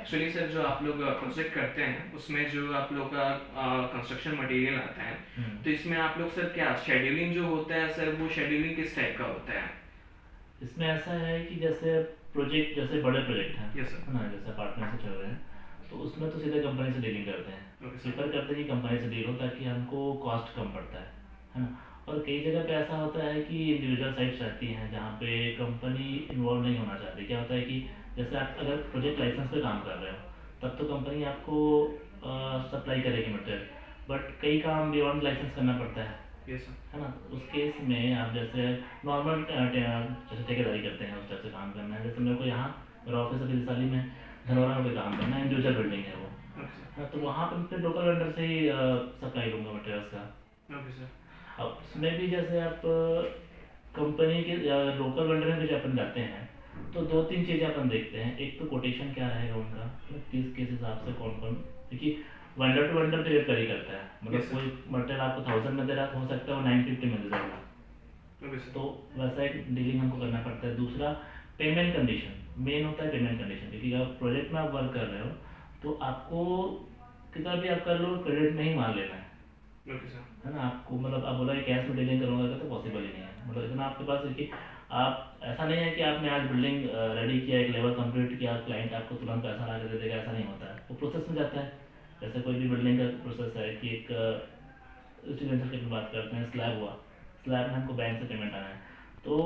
Actually sir जो आप लोग प्रोजेक्ट करते हैं उसमें जो आप लोग का कंस्ट्रक्शन मटेरियल आता है, तो इसमें आप लोग सर क्या शेड्यूलिंग जो होता है सर, वो शेड्यूलिंग किस टाइप का होता है? इसमें ऐसा है कि जैसे प्रोजेक्ट, जैसे बड़े प्रोजेक्ट हैं, यस सर। है ना, जैसे अपार्टमेंट से चल रहे हैं, तो उसमें तो सीधे कंपनी से डीलिंग करते हैं। Okay sir. प्रीफर करते हैं कि कंपनी से डील हो, ताकि हमको कॉस्ट कम पड़ता है ना। और कई जगह पे ऐसा होता है कि इंडिविजुअल साइट्स रहती हैं जहाँ पे कंपनी इन्वॉल्व नहीं होना चाहती। क्या होता है कि जैसे आप अगर प्रोजेक्ट लाइसेंस पे काम कर रहे हो, तब तो कंपनी आपको सप्लाई करेगी मटेरियल, बट कई काम बियॉन्ड लाइसेंस करना पड़ता यस सर। है ना। उस केस में आप जैसे नॉर्मल जैसे ठेकेदारी करते हैं, उस टाइप से काम करना है। जैसे मेरे को यहाँ, मेरा ऑफिस अभी वैशाली में, धनौरा में कोई काम करना है, इंडिविजुअल बिल्डिंग है वो, ओके सर। हाँ, तो वहाँ पर फिर लोकल वेंडर से ही सप्लाई लूँगा मटेरियल्स का। Okay sir. अब उसमें भी जैसे आप कंपनी के लोकल वेंडर में भी जब अपन जाते हैं, तो दो तीन चीज़ें अपन देखते हैं। एक तो कोटेशन क्या रहेगा उनका, किस हिसाब से कौन कौन, क्योंकि वेंडर टू वेंडर पे वेरी करता है। मतलब यस सर। कोई मटेरियल आपको 1000 में दे रहा है, हो सकता है वो 950 में दे देगा। Okay sir. तो वैसा एक डीलिंग हमको करना पड़ता है। दूसरा, पेमेंट कंडीशन मेन होता है। पेमेंट कंडीशन, क्योंकि अगर प्रोजेक्ट में आप वर्क कर रहे हो, तो आपको कितना भी आप कर लो, क्रेडिट में ही माल लेना ओके सर। है ना। आपको मतलब आप बोला कि कैश में डीलिंग करूँगा, तो पॉसिबल ही नहीं है। मतलब इतना आपके पास है कि आप, ऐसा नहीं है कि आपने आज बिल्डिंग रेडी किया, एक लेवल कंप्लीट किया, क्लाइंट आपको तुरंत पैसा ला के दे देगा, ऐसा नहीं होता है। वो प्रोसेस में जाता है। जैसे कोई भी बिल्डिंग का प्रोसेस है कि एक रेजिडेंशियल की बात करते हैं, स्लैब हुआ, स्लैब में हमको बैंक से पेमेंट आना है। तो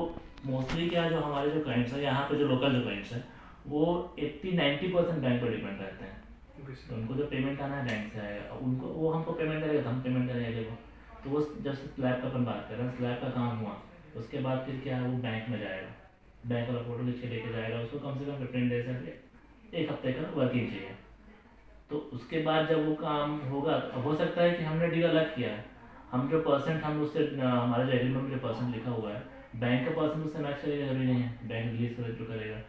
मोस्टली क्या, जो हमारे जो क्लाइंट्स हैं यहाँ पे, जो लोकल जो क्लाइंट्स हैं, वो 80-90% बैंक पर डिपेंड रहते हैं। ओके तो सर। उनको जो पेमेंट आना है बैंक से आएगा, उनको वो हमको पेमेंट करेगा, तो हम पेमेंट करेंगे वो। तो वो जब स्लैब का अपन बात कर रहे हैं, स्लैब का काम हुआ, उसके बाद फिर क्या है, वो बैंक में जाएगा, बैंक वाला फोटो खींच के लेके जाएगा। उसको कम से कम 15 डेज से एक हफ्ते का वर्किंग चाहिए। तो उसके बाद जब वो काम होगा, तो हो सकता है कि हमने डील अलग किया है, हम जो परसेंट हम उससे हमारे जो एग्रीमेंट में जो परसेंट लिखा हुआ है, बैंक का परसेंट उससे मैच करेगा, जरूरी नहीं है बैंक रिलीज करे जो करेगा।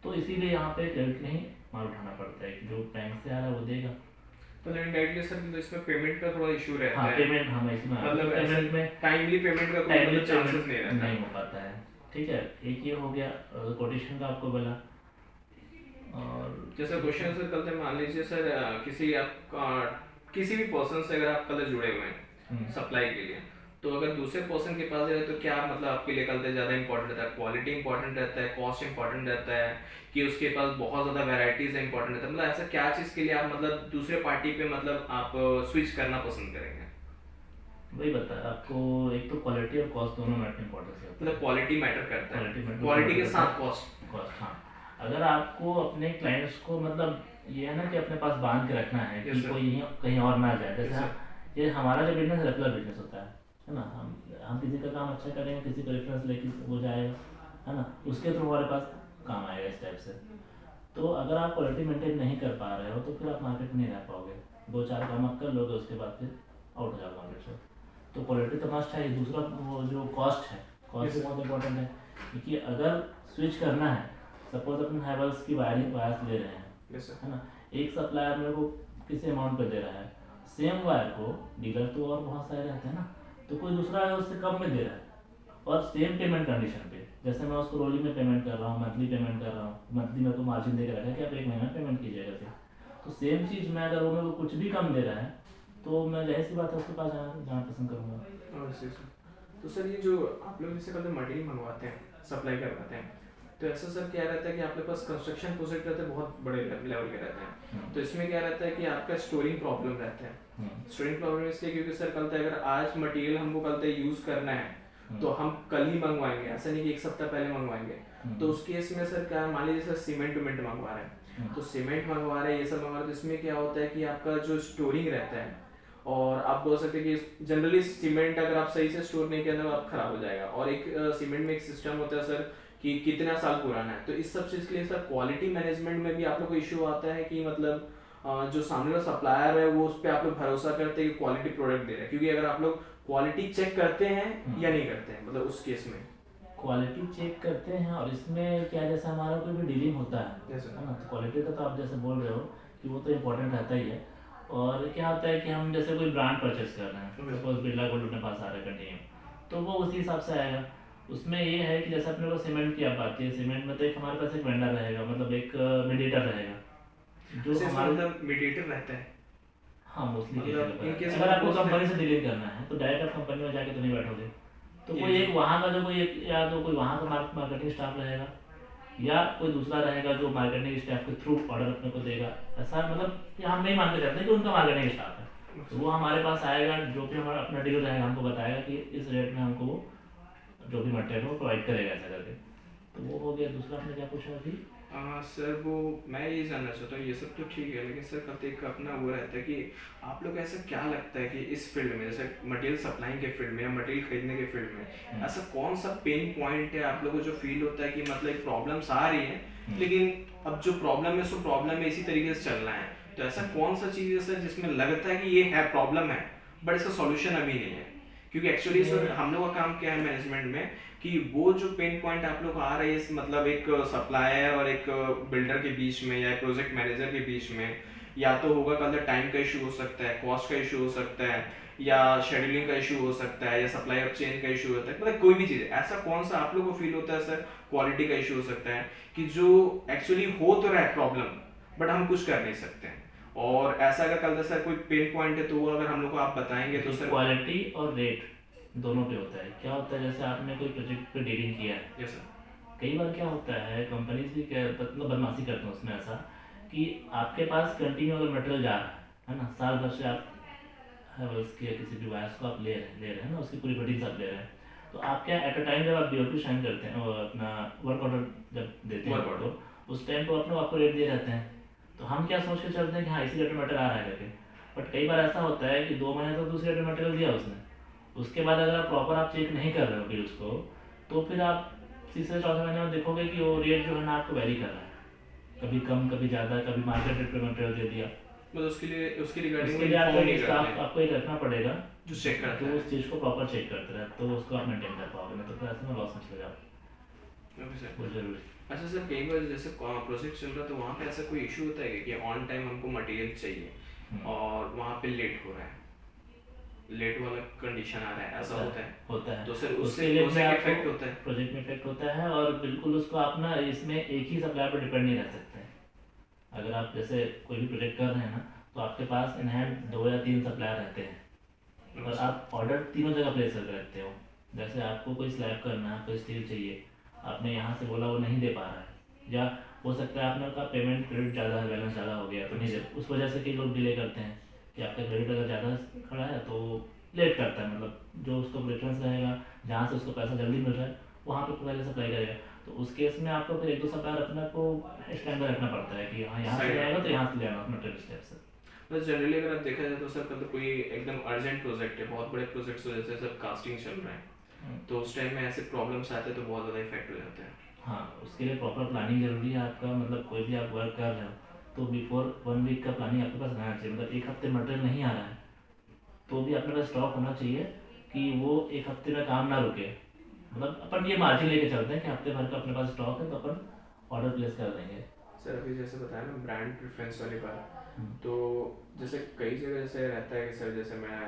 तो इसीलिए यहाँ पे क्रेडिट में ही माल उठाना पड़ता है कि जो बैंक से आ रहा है वो देगा। तो इनडायरेक्टली सर तो इसमें पेमेंट का थोड़ा इशू रहता हाँ, है। पेमेंट हम इसमें मतलब ऐसे पेमेंट में टाइमली पेमेंट का कोई टाइमली मतलब चांसेस नहीं पेमेंट रहता। नहीं हो पाता है। ठीक है, एक ये हो गया कोटेशन का आपको बोला। और जैसा क्वेश्चन सर कल से मान लीजिए सर किसी आप किसी भी पर्सन से अगर आप कल जुड़े हुए हैं सप्लाई के लिए, तो अगर दूसरे पर्सन के पास जाए तो क्या मतलब आपके लिए कल से ज़्यादा इंपॉर्टेंट रहता है, क्वालिटी इंपॉर्टेंट रहता है, कॉस्ट इंपॉर्टेंट रहता है, कि उसके पास बहुत ज़्यादा वेराइटीज है इंपॉर्टेंट रहता है? मतलब ऐसा क्या चीज़ के लिए आप मतलब दूसरे पार्टी पे मतलब आप स्विच करना पसंद करेंगे? वही बता आपको, एक तो क्वालिटी और कॉस्ट दोनों मैटर इंपॉर्टेंस रहता मतलब है। क्वालिटी मैटर करता क्वालिटी है, मैटर क्वालिटी मैटर के करता साथ है, कॉस्ट। कॉस्ट, हाँ। अगर आपको अपने क्लाइंट्स को, मतलब ये है ना कि अपने पास बांध के रखना है कि यस सर। कोई कहीं और ना जाए। जैसे यस सर। ये हमारा जो बिजनेस रेगुलर बिजनेस होता है ना। हम किसी का काम अच्छा करेंगे, किसी को रेफरेंस लेके वो जाएगा, है ना, उसके थ्रू हमारे पास काम आएगा इस टाइप से। तो अगर आप क्वालिटी मेंटेन नहीं कर पा रहे हो, तो फिर आप मार्केट में नहीं रह पाओगे। दो चार काम आप कर लोगे, उसके बाद फिर आउट हो जाओगे मार्केट से। तो क्वालिटी तो मस्ट है। दूसरा वो जो कॉस्ट है, कॉस्ट यस भी सर। बहुत इंपॉर्टेंट है। क्योंकि अगर स्विच करना है, सपोज अपन हैवेल्स की वायर्स ले रहे हैं, यस सर। है ना, एक सप्लायर मेरे को किसी अमाउंट पे दे रहा है, सेम वायर को डीलर तो और बहुत सारे रहते हैं ना, तो कोई दूसरा है उससे कम में दे रहा है, और सेम पेमेंट कंडीशन पे। जैसे मैं उसको रोली में पेमेंट कर रहा हूँ, मंथली पेमेंट कर रहा हूँ, मंथली मेरे को मार्जिन दे के रखा है कि आप एक महीना पेमेंट कीजिएगा फिर। तो सेम चीज़ में अगर वो मेरे को कुछ भी कम दे रहा है, तो मैं जाहिर सी बात है उसके पास जाना जाना पसंद करूँगा। और सर, तो सर ये जो आप लोग जैसे कल मटेरियल मंगवाते हैं, सप्लाई करवाते हैं, तो ऐसा सर क्या रहता है कि आप लोग पास कंस्ट्रक्शन प्रोजेक्ट रहते हैं बहुत बड़े लेवल के रहते हैं, तो इसमें क्या रहता है कि आपका स्टोरिंग प्रॉब्लम रहता है। स्टोरिंग प्रॉब्लम इसलिए क्योंकि सर कल तक अगर आज मटेरियल हमको कल तक यूज़ करना है तो हम कल ही मंगवाएंगे, ऐसा नहीं कि एक सप्ताह पहले मंगवाएंगे। तो उस केस में सर क्या, मान लीजिए सर सीमेंट वेमेंट मंगवा रहे हैं, तो सीमेंट मंगवा रहे हैं, ये सब मंगवा रहे हैं, तो इसमें क्या होता है कि आपका जो स्टोरिंग रहता है, और आप बोल सकते हैं कि जनरली सीमेंट अगर आप सही से स्टोर नहीं करेंगे तो आप खराब हो जाएगा। और एक सीमेंट में एक सिस्टम होता है सर कि कितना साल पुराना है, तो इस सब चीज़ के लिए सर क्वालिटी मैनेजमेंट में भी आप लोग को इशू आता है कि मतलब जो सामने वाला सप्लायर है वो उस पर आप लोग भरोसा करते हैं कि क्वालिटी प्रोडक्ट दे रहे हैं, क्योंकि अगर आप लोग क्वालिटी चेक करते हैं या नहीं करते हैं, मतलब उस केस में क्वालिटी चेक करते हैं। और इसमें क्या, जैसे हमारा कोई भी डीलिंग होता है जैसे है ना, तो क्वालिटी का तो आप जैसे बोल रहे हो कि वो तो इम्पोर्टेंट रहता ही है। और क्या होता है कि हम जैसे कोई ब्रांड परचेस कर रहे हैं, सपोज बिरला गोल्ड अपने पास आ रहा है कंटिन्यू, तो वो उसी हिसाब से आएगा। उसमें ये है कि जैसे अपने को सीमेंट की आप बात की, सीमेंट में तो एक हमारे पास एक वेंडर रहेगा, मतलब एक मीडिएटर रहेगा, जो जैसे इसमें हमारे मतलब मीडिएटर रहता है, हाँ मोस्टली केसेस मतलब इन केस अगर आपको मतलब कंपनी से डीलिंग करना है तो डायरेक्ट आप कंपनी में जाके तो नहीं बैठोगे, तो ये कोई जो एक वहाँ का जो कोई एक या तो कोई वहाँ का मार्केटिंग स्टाफ रहेगा या कोई दूसरा रहेगा जो मार्केटिंग स्टाफ के थ्रू ऑर्डर अपने को देगा। ऐसा मतलब कि हम नहीं मानते जाते कि उनका मार्केटिंग स्टाफ है, तो वो हमारे पास आएगा, जो भी हमारा अपना डील रहेगा हमको बताएगा कि इस रेट में हमको वो जो भी मटेरियल वो प्रोवाइड करेगा ऐसा करके। तो वो हो गया। दूसरा आपने क्या पूछा अभी? सर वो मैं ये जानना चाहता हूँ, ये सब तो ठीक है, लेकिन सर कब एक अपना वो रहता है कि आप लोग ऐसा क्या लगता है कि इस फील्ड में, जैसे मटेरियल सप्लाइंग के फील्ड में या मटेरियल खरीदने के फील्ड में, ऐसा कौन सा पेन पॉइंट है आप लोगों को जो फील होता है कि मतलब प्रॉब्लम्स आ रही हैं, लेकिन अब जो प्रॉब्लम है सो प्रॉब्लम में इसी तरीके से चलना है, तो ऐसा कौन सा चीज़ है सर जिसमें लगता है कि ये है प्रॉब्लम है बट इसका सॉल्यूशन अभी नहीं है? क्योंकि एक्चुअली सर हम लोग का काम क्या है मैनेजमेंट में कि वो जो पेन पॉइंट आप लोग को आ रही है मतलब एक सप्लायर और एक बिल्डर के बीच में या प्रोजेक्ट मैनेजर के बीच में, या तो होगा कल टाइम का इशू हो सकता है, कॉस्ट का इशू हो सकता है, या शेड्यूलिंग का इशू हो सकता है, या सप्लाई ऑफ चेन का इशू होता है, मतलब कोई भी चीज़, ऐसा कौन सा आप लोग को फील होता है सर? क्वालिटी का इशू हो सकता है कि जो एक्चुअली हो तो रहा है प्रॉब्लम बट हम कुछ कर नहीं सकते हैं, और ऐसा अगर कल सर कोई पेन पॉइंट है तो वो अगर हम लोग को आप बताएंगे तो सर। क्वालिटी और रेट दोनों पे होता है। क्या होता है जैसे आपने कोई प्रोजेक्ट पे डीलिंग किया है, यस सर। कई बार क्या होता है कंपनीज भी क्या मतलब बदमाशी करते हैं उसमें ऐसा कि आपके पास कंटिन्यू अगर मटेरियल जा रहा है ना, साल भर से आप हैवेल्स की या किसी भी वायर्स को आप ले रहे हैं ना, उसकी पूरी फिटिंग्स आप ले रहे हैं, तो आप क्या एट अ टाइम जब आप BOQ साइन करते हैं और अपना वर्क ऑर्डर जब देते हैं तो उस टाइम तो अपने आपको रेट दिए रहते हैं, तो हम क्या सोच के चलते हैं कि हाँ इसी रेट में मटेरियल आ रहा है करके। बट कई बार ऐसा होता है कि 2 महीने तो दूसरे रेट में मटेरियल दिया उसने, उसके बाद अगर आप प्रॉपर आप चेक नहीं कर रहे हो बिल्स को, तो फिर आप तीसरे चौथे महीने में देखोगे कि वो रेट जो है ना आपको वेरी कर रहा है, कभी कम कभी ज़्यादा, कभी मार्केट रेट पे मटेरियल दे दिया। मतलब उसके रिगार्डिंग उसके वो लिए आपको इन्फॉर्म एक नहीं स्टाफ करते आपको एक रखना पड़ेगा जो चेक करता जो है। उस चीज़ को प्रॉपर चेक करते रहे, तो उसको आप मेंटेन कर पाओगे, नहीं तो फिर ऐसे में लॉस में चले जाओ। Okay sir. वो जरूरी। अच्छा सर, कई बार जैसे प्रोजेक्ट चल रहा है तो वहाँ पे ऐसा कोई इशू होता है कि ऑन टाइम हमको मटेरियल चाहिए और वहाँ पे लेट हो रहा है, लेट वाला कंडीशन आ रहा है, ऐसा होता है तो सर उससे प्रोजेक्ट इफेक्ट होता है? प्रोजेक्ट में इफेक्ट होता है, और बिल्कुल उसको आप ना इसमें एक ही सप्लायर पर डिपेंड नहीं रह सकते। अगर आप जैसे कोई भी प्रोजेक्ट कर रहे हैं ना, तो आपके पास इन हैंड 2 या 3 सप्लायर रहते हैं और आप ऑर्डर तीनों जगह प्लेस कर सकते हो। जैसे आपको कोई स्लैब करना है, कोई स्टील चाहिए, आपने यहाँ से बोला वो नहीं दे पा रहा है, या हो सकता है आपने का पेमेंट क्रेडिट ज़्यादा है, बैलेंस ज़्यादा हो गया तो नहीं दे, उस वजह से कई लोग डिले करते हैं कि आपका क्रेडिट अगर ज़्यादा खड़ा है तो लेट करता है, मतलब जो उसको प्रेफरेंस रहेगा जहाँ से उसको पैसा जल्दी मिल रहा है वहाँ पे पहले सप्लाई करेगा, तो उस केस में आपको फिर 1-2 सप्लायर अपने को स्टैंड रखना पड़ता है कि हाँ यहाँ से ले आएगा तो यहाँ से ले आना मटेरियल स्टेप से। बस जनरली अगर आप देखा जाए तो सर मतलब कोई एकदम अर्जेंट प्रोजेक्ट है, बहुत बड़े प्रोजेक्ट्स हो जैसे सब कास्टिंग चल रहा है, तो उस टाइम में ऐसे प्रॉब्लम्स आते हैं तो बहुत ज़्यादा इफेक्ट हो जाता है। हाँ उसके लिए प्रॉपर प्लानिंग जरूरी है आपका, मतलब कोई भी आप वर्क कर रहे हो तो बिफोर 1 वीक का प्लानिंग आपके पास रहना चाहिए, मतलब 1 हफ्ते मटेरियल नहीं आ रहा है तो भी अपने पास स्टॉक होना चाहिए कि वो 1 हफ्ते में काम ना रुके। मतलब अपन ये मार्जिन लेके चलते हैं कि हफ्ते भर का अपने पास स्टॉक है तो अपन ऑर्डर प्लेस कर देंगे। सर अभी जैसे बताया ना ब्रांड प्रेफरेंस वाली बात, तो जैसे कई जगह जैसे रहता है कि सर जैसे मैं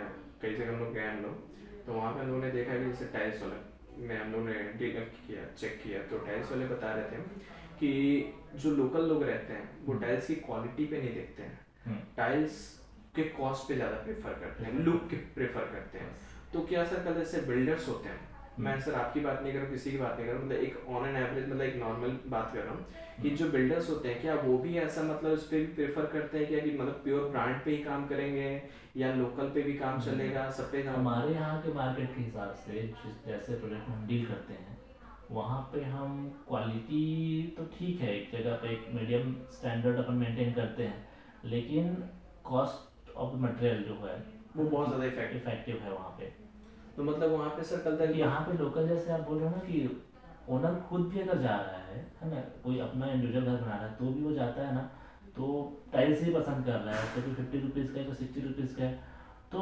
कई जगह हम लोग गए हम लोग तो वहाँ पे हम लोगों ने देखा कि जैसे टाइल्स वाला में हम लोग ने डील किया, चेक किया, तो टाइल्स वाले बता रहे थे कि जो लोकल लोग रहते हैं वो टाइल्स की क्वालिटी पे नहीं देखते हैं, टाइल्स के कॉस्ट पे ज़्यादा प्रेफर करते हैं, लुक के प्रेफर करते हैं। तो क्या सर कल जैसे बिल्डर्स होते हैं, मैं सर आपकी बात नहीं कर रहा हूँ, किसी की बात नहीं कर रहा हूँ, मतलब एक ऑन एन एवरेज मतलब एक नॉर्मल बात कर रहा हूँ कि जो बिल्डर्स होते हैं क्या वो भी ऐसा मतलब उस पर भी प्रेफर करते हैं क्या कि मतलब प्योर ब्रांड पे ही काम करेंगे या लोकल पे भी काम चलेगा, सब पे काम? हमारे यहाँ के मार्केट के हिसाब से जैसे प्रोडक्ट हम डील करते हैं वहाँ पे हम क्वालिटी तो ठीक है, एक जगह पे एक मीडियम स्टैंडर्ड अपन मेंटेन करते हैं, लेकिन कॉस्ट ऑफ मटेरियल जो है वो बहुत ज़्यादा इफेक्टिव है वहाँ पे। तो मतलब वहाँ पे सर कल तक यहाँ पे लोकल जैसे आप बोल रहे हो ना कि ओनर खुद भी अगर जा रहा है ना, कोई अपना इंडिविजुअल घर बना रहा है तो भी वो जाता है ना तो टाइल्स ही पसंद कर रहा है, तो 50 रुपीज़ का है तो 60 रुपीज़ का है, तो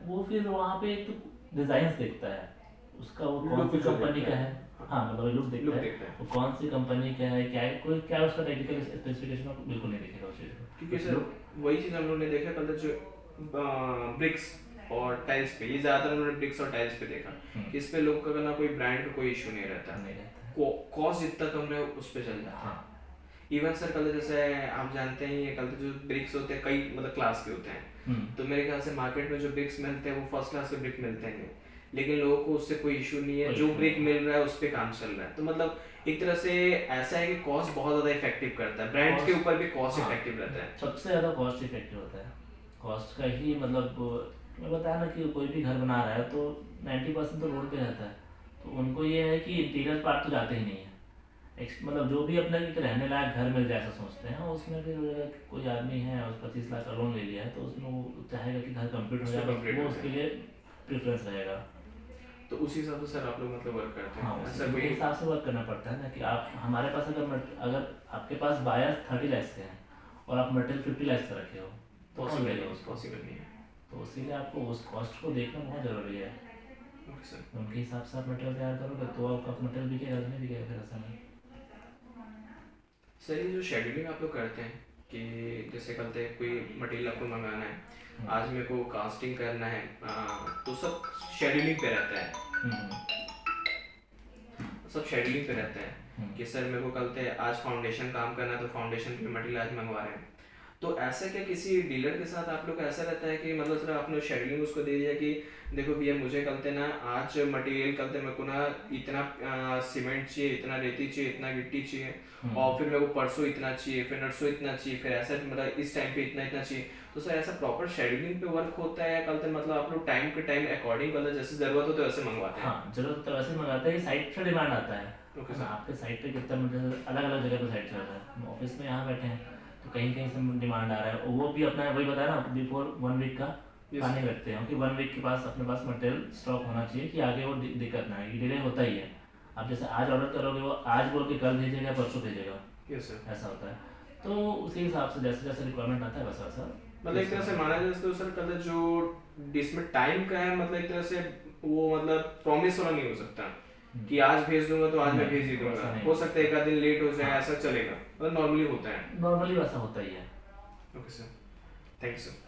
वो फिर वहाँ पे एक तो डिज़ाइन देखता है उसका, वो कौन सी कंपनी का है, हाँ मतलब लुक देखता है वो कौन सी कंपनी का है, क्या कोई क्या उसका टेक्निकल स्पेसिफिकेशन बिल्कुल नहीं देखेगा उस चीज़ को। क्योंकि सर वही चीज़ हम लोगों ने देखा कल जो ब्रिक्स और टाइल्स पे, ये ज़्यादातर उन्होंने ब्रिक्स और टाइल्स पे देखा कि इस पे लोग का ना कोई ब्रांड का कोई इशू नहीं रहता, कॉस्ट जितना कम रहे उस पे चल जाता है। इवन सर कल जैसे आप जानते हैं ये कल जो ब्रिक्स होते हैं कई मतलब क्लास के होते हैं, तो मेरे ख्याल से मार्केट में जो ब्रिक्स मिलते हैं वो फर्स्ट क्लास के ब्रिक मिलते हैं, लेकिन लोगों को उससे कोई इशू नहीं है, कोई जो issue ब्रिक नहीं मिल रहा है उस पर काम चल रहा है। तो मतलब एक तरह से ऐसा है कि कॉस्ट बहुत ज़्यादा इफेक्टिव करता है, ब्रांड्स के Cost, ऊपर भी कॉस्ट हाँ, इफेक्टिव रहता है। सबसे ज़्यादा कॉस्ट इफेक्टिव होता है। कॉस्ट का ही मतलब मैं बताया ना कि कोई भी घर बना रहा है तो 90% तो रोड पे रहता है, तो उनको ये है कि इंटीरियर पार्ट तो जाते ही नहीं है। मतलब जो भी अपना एक रहने लायक घर मिल जाए ऐसा सोचते हैं, उसमें फिर कोई आदमी है और 25 लाख का लोन ले लिया है तो उसमें वो चाहेगा कि घर कंप्लीट हो उसको जाए, कंप्लीट वो हो उसके जाए, लिए प्रेफरेंस रहेगा। तो उसी हिसाब से सर आप लोग मतलब वर्क करते हाँ, हैं उसी ऐसा उनके कोई? हिसाब से वर्क करना पड़ता है ना कि आप हमारे पास अगर आपके पास बायर्स 30 लाख के हैं और आप मटेरियल 50 लाख का रखे हो तो कौन पॉसिबल लेगा नहीं, उसको? पॉसिबल नहीं है। तो इसीलिए आपको उस कॉस्ट को देखना बहुत ज़रूरी है। Okay sir. उनके हिसाब से आप मटेरियल तैयार करोगे तो आपका मटेरियल बिकेगा, नहीं बिकेगा फिर ऐसा नहीं। सर ये जो शेड्यूलिंग आप लोग करते हैं कि जैसे कहते हैं कोई मटेरियल आपको मंगाना है, आज मेरे को कास्टिंग करना है, तो सब शेड्यूलिंग पे रहता है, हम्म, सब शेड्यूलिंग पे रहता है हम्म, कि सर मेरे को कल से आज फाउंडेशन काम करना है तो फाउंडेशन के मटेरियल आज मंगवा रहे हैं। तो ऐसा क्या किसी डीलर के साथ आप लोग का ऐसा रहता है कि मतलब सर आपने शेड्यूलिंग उसको दे दिया कि देखो भैया मुझे कलते ना आज मटेरियल कलते मेरे को ना इतना सीमेंट चाहिए, इतना रेती चाहिए, इतना गिट्टी चाहिए, और फिर मेरे को परसों इतना चाहिए, फिर नरसों इतना चाहिए, फिर ऐसा मतलब इस टाइम पे इतना इतना चाहिए। तो सर ऐसा प्रॉपर शेड्यूलिंग पे वर्क होता है या कलते मतलब आप लोग टाइम के टाइम अकॉर्डिंग मतलब जैसे ज़रूरत हो तो वैसे मंगवाते हैं? हाँ, जरूरत तो वैसे मंगाते हैं, साइट से डिमांड आता है। ओके ना सर। आपके साइट पे कितना मटेरियल अलग अलग जगह पे साइट चल रहा है, हम ऑफिस में यहाँ बैठे हैं तो कहीं कहीं से डिमांड आ रहा है, और वो भी अपना वही बताया ना बिफोर 1 वीक का Yes, प्लानिंग रखते हैं कि 1 वीक के पास अपने पास मटेरियल स्टॉक होना चाहिए कि आगे वो दिक्कत ना आए, डिले होता ही है। आप जैसे आज ऑर्डर करोगे वो आज बोल के कल भेजेगा, परसों भेजेगा, यस सर। ऐसा होता है। तो उसी हिसाब से जैसे जैसे रिक्वायरमेंट आता है वैसा वैसा मतलब एक तरह से माना जाए तो सर कल जो इसमें टाइम का है मतलब एक तरह से वो मतलब प्रॉमिस वाला नहीं हो सकता कि आज भेज दूंगा तो आज मैं भेज ही नहीं, दूंगा, वैसा नहीं हो हो सकता है एक आध दिन लेट हो जाए, हाँ, ऐसा चलेगा मतलब नॉर्मली होता है। नॉर्मली वैसा होता ही है। Okay sir, thank you sir.